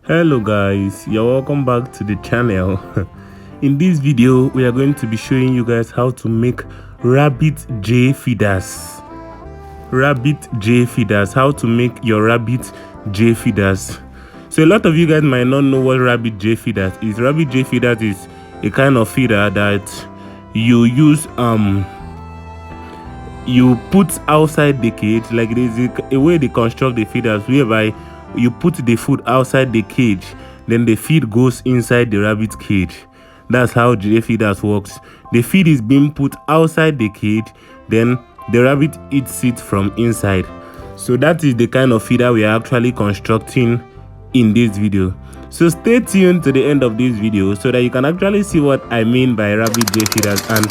Hello guys, you're welcome back to the channel. In this video we are going to be showing you guys how to make rabbit J feeders. How to make your rabbit J feeders. So a lot of you guys might not know what rabbit J feeders is. Rabbit J feeders is a kind of feeder that you use you put outside the cage. Like there's a way they construct the feeders whereby you put the food outside the cage, then the feed goes inside the rabbit cage. That's how J feeders works. The feed is being put outside the cage, then the rabbit eats it from inside. So that is the kind of feeder we are actually constructing in this video. So stay tuned to the end of this video so that you can actually see what I mean by rabbit J feeders. And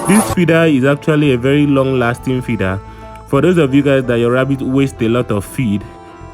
this feeder is actually a very long lasting feeder. For those of you guys that your rabbit waste a lot of feed,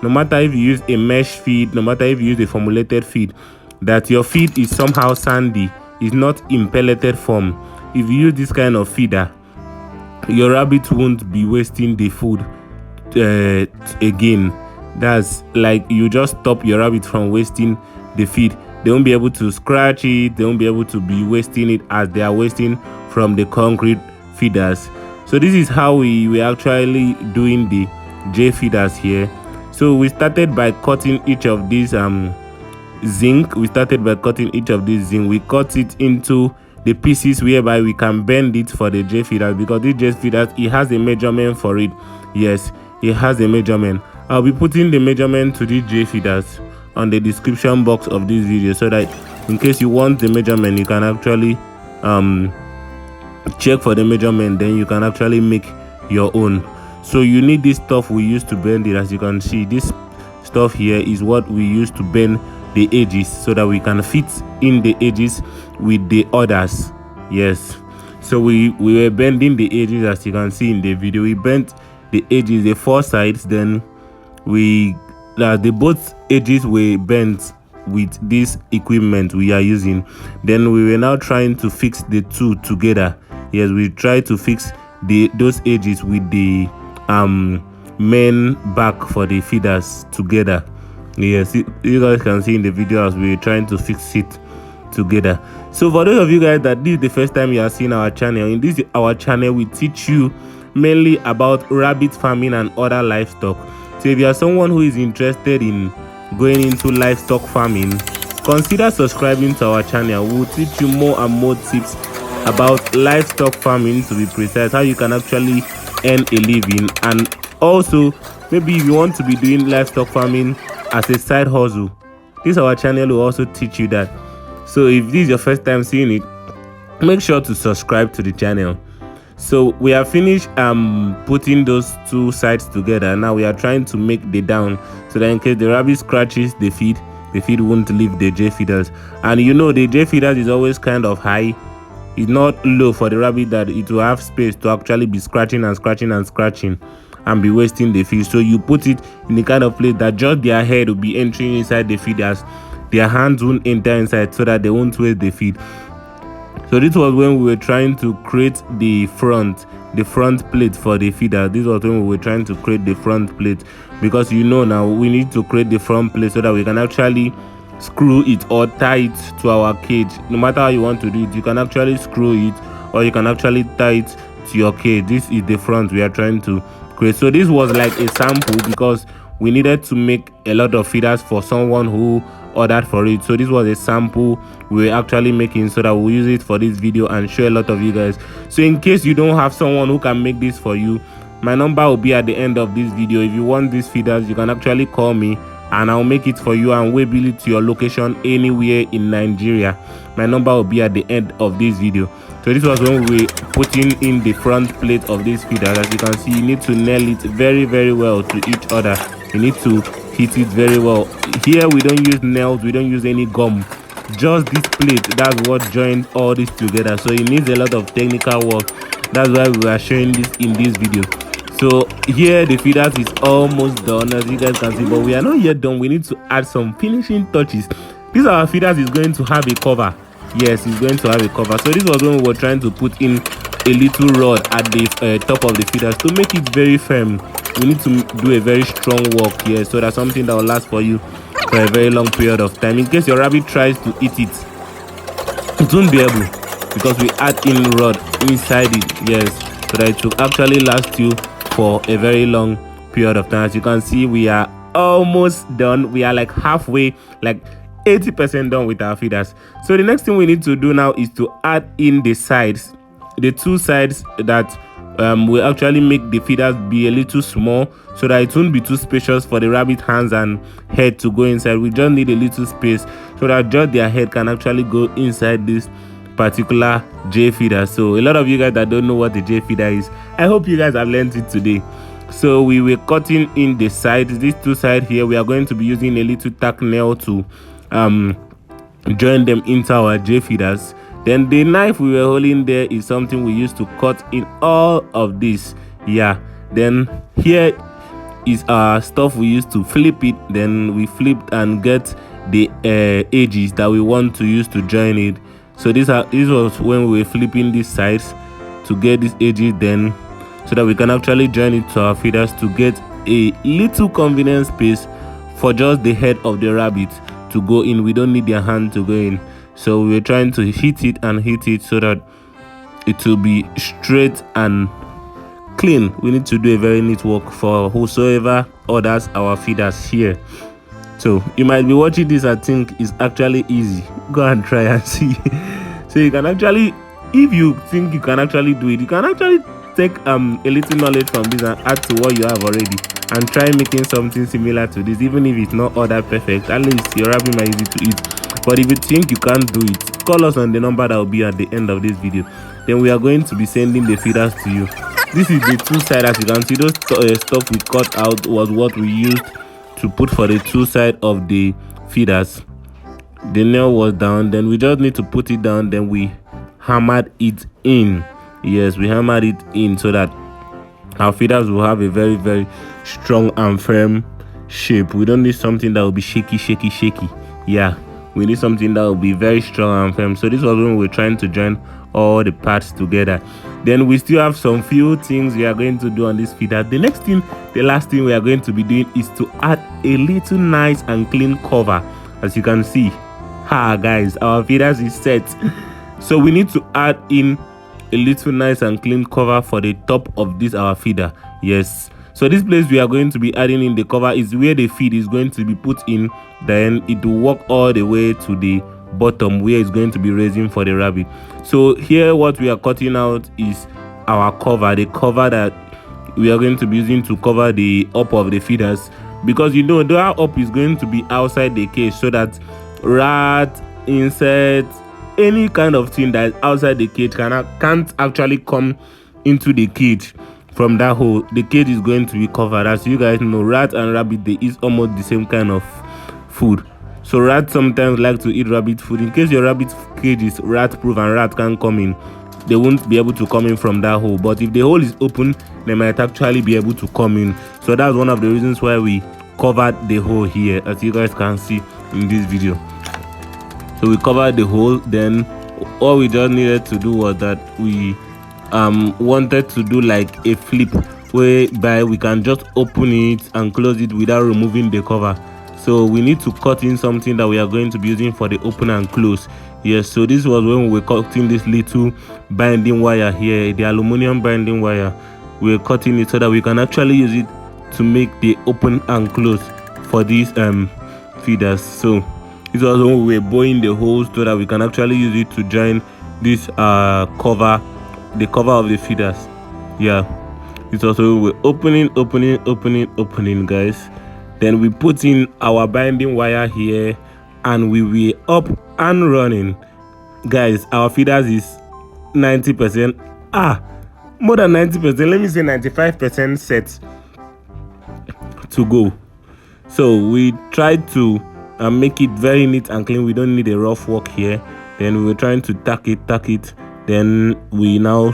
no matter if you use a mesh feed, no matter if you use a formulated feed, that your feed is somehow sandy, is not in pelleted form, if you use this kind of feeder, your rabbit won't be wasting the food again. That's like you just stop your rabbit from wasting the feed. They won't be able to scratch it, they won't be able to be wasting it as they are wasting from the concrete feeders. So this is how we actually doing the J feeders here. So we started by cutting each of these zinc. We cut it into the pieces whereby we can bend it for the J feeders, because this J feeders, it has a measurement for it. Yes, it has a measurement. I'll be putting the measurement to these J feeders on the description box of this video, so that in case you want the measurement, you can actually check for the measurement, then you can actually make your own. So you need this stuff we use to bend it. As you can see, this stuff here is what we use to bend the edges so that we can fit in the edges with the others. Yes, so we were bending the edges. As you can see in the video, we bent the edges, the four sides, then the both edges were bent with this equipment we are using. Then we were now trying to fix the two together. Yes, we tried to fix those edges with the main back for the feeders together. Yes, you guys can see in the video as we're trying to fix it together. So for those of you guys that this is the first time you are seeing our channel, in this our channel we teach you mainly about rabbit farming and other livestock. So if you are someone who is interested in going into livestock farming, consider subscribing to our channel. We'll teach you more and more tips about livestock farming, to be precise, how you can actually earn a living. And also, maybe if you want to be doing livestock farming as a side hustle, this our channel will also teach you that. So if this is your first time seeing it, make sure to subscribe to the channel. So we have finished putting those two sides together. Now we are trying to make the down, so that in case the rabbit scratches the feed won't leave the J feeders. And you know, the J feeders is always kind of high. It's not low for the rabbit that it will have space to actually be scratching and be wasting the feed. So you put it in the kind of place that just their head will be entering inside the feeders, their hands won't enter inside, so that they won't waste the feed. So this was when we were trying to create the front plate for the feeder. This was when we were trying to create the front plate, because you know now we need to create the front plate so that we can actually screw it or tie it to our cage. No matter how you want to do it, you can actually screw it or you can actually tie it to your cage. This is the front we are trying to create. So this was like a sample, because we needed to make a lot of feeders for someone who ordered for it. So this was a sample we were actually making, so that we'll use it for this video and show a lot of you guys. So in case you don't have someone who can make this for you, my number will be at the end of this video. If you want these feeders, you can actually call me and I'll make it for you and we'll build it to your location anywhere in Nigeria. My number will be at the end of this video. So this was when we were putting in the front plate of this feeder. As you can see, you need to nail it very, very well to each other. You need to hit it very well. Here we don't use nails, we don't use any gum, just this plate. That's what joins all this together. So it needs a lot of technical work. That's why we are showing this in this video. So here the feeders is almost done, as you guys can see, but we are not yet done. We need to add some finishing touches. This our feeders is going to have a cover. Yes, it's going to have a cover. So this was when we were trying to put in a little rod at the top of the feeders to make it very firm. We need to do a very strong work here, so that's something that will last for you for a very long period of time. In case your rabbit tries to eat it, it won't be able, because we add in rod inside it, yes, so that it will actually last you for a very long period of time. As you can see, we are almost done. We are like halfway, like 80% done with our feeders. So the next thing we need to do now is to add in the sides, the two sides that will actually make the feeders be a little small, so that it won't be too spacious for the rabbit hands and head to go inside. We just need a little space so that just their head can actually go inside this particular J feeder. So a lot of you guys that don't know what the J feeder is, I hope you guys have learned it today. So we were cutting in the sides, these two sides here. We are going to be using a little tack nail to join them into our J feeders. Then the knife we were holding there is something we used to cut in all of this. Yeah, then here is our stuff we used to flip it. Then we flipped and get the edges that we want to use to join it. So this was when we were flipping these sides to get these edges, then so that we can actually join it to our feeders to get a little convenient space for just the head of the rabbit to go in. We don't need their hand to go in. So we're trying to hit it so that it will be straight and clean. We need to do a very neat work for whosoever orders our feeders here. So you might be watching this and think it's actually easy. Go and try and see. So you can actually, if you think you can actually do it, you can actually take a little knowledge from this and add to what you have already, and try making something similar to this. Even if it's not all that perfect, at least your rabbit might easy to eat. But if you think you can't do it, call us on the number that will be at the end of this video. Then we are going to be sending the feeders to you. This is the two sides. As you can see, those stuff we cut out was what we used to put for the two side of the feeders. The nail was down, then we just need to put it down, then we hammered it in. Yes, we hammered it in so that our feeders will have a very, very strong and firm shape. We don't need something that will be shaky. Yeah, we need something that will be very strong and firm. So this was when we were trying to join all the parts together. Then we still have some few things we are going to do on this feeder. The last thing we are going to be doing is to add a little nice and clean cover. As you can see, guys, our feeders is set. So we need to add in a little nice and clean cover for the top of this our feeder. Yes, so this place we are going to be adding in the cover is where the feed is going to be put in. Then it will walk all the way to the bottom where it's going to be raising for the rabbit. So here what we are cutting out is our cover, the cover that we are going to be using to cover the up of the feeders, because you know the up is going to be outside the cage, so that rat, insects, any kind of thing that is outside the cage can't actually come into the cage from that hole. The cage is going to be covered. As you guys know, rat and rabbit, they eat almost the same kind of food. So rats sometimes like to eat rabbit food. In case your rabbit cage is rat proof and rat can't come in, they won't be able to come in from that hole. But if the hole is open, they might actually be able to come in. So that's one of the reasons why we covered the hole here, as you guys can see in this video. So we covered the hole. Then all we just needed to do was that we wanted to do like a flip, whereby we can just open it and close it without removing the cover. So we need to cut in something that we are going to be using for the open and close. Yes, so this was when we were cutting this little binding wire here, the aluminum binding wire. We were cutting it so that we can actually use it to make the open and close for these feeders. So this was when we were boring the holes so that we can actually use it to join this cover, the cover of the feeders. Yeah, it's also when we're opening, guys. Then we put in our binding wire here, and we were up and running, guys. Our feeders is 90%, more than 90%, let me say 95% set to go. So we tried to make it very neat and clean. We don't need a rough work here. Then we were trying to tack it. Then we now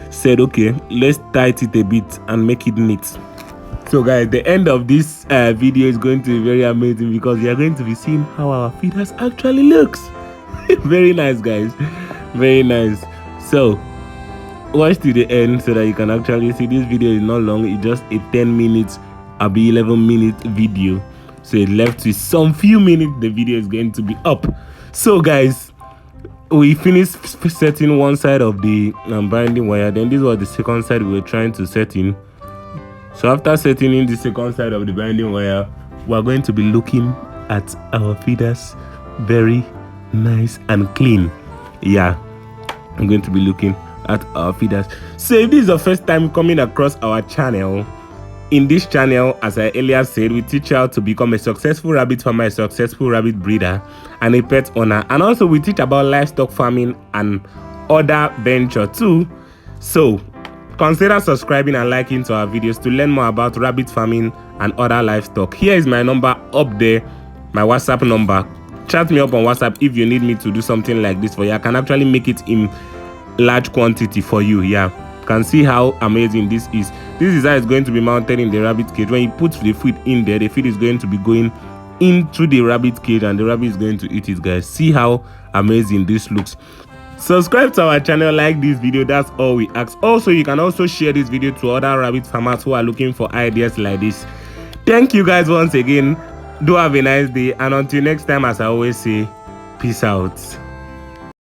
said, okay, let's tighten it a bit and make it neat. So guys, the end of this video is going to be very amazing, because you are going to be seeing how our feeders actually looks. Very nice, guys, very nice. So watch to the end so that you can actually see. This video is not long, it's just a 10 minutes, 11-minute video. So left with some few minutes, the video is going to be up. So guys, we finished setting one side of the binding wire. Then this was the second side we were trying to set in. So after setting in the second side of the binding wire, we're going to be looking at our feeders very nice and clean. Yeah, I'm going to be looking at our feeders. So if this is the first time coming across our channel, in this channel, as I earlier said, we teach you how to become a successful rabbit farmer, a successful rabbit breeder, and a pet owner. And also we teach about livestock farming and other venture too. So consider subscribing and liking to our videos to learn more about rabbit farming and other livestock. Here is my number up there, my WhatsApp number. Chat me up on WhatsApp if you need me to do something like this for you. I can actually make it in large quantity for you. Yeah, you can see how amazing this is. This is how it's going to be mounted in the rabbit cage. When you put the feed in there, the feed is going to be going into the rabbit cage and the rabbit is going to eat it, guys. See how amazing this looks. Subscribe to our channel, like this video, that's all we ask. Also, you can also share this video to other rabbit farmers who are looking for ideas like this. Thank you guys once again. Do have a nice day, and until next time, as I always say, peace out.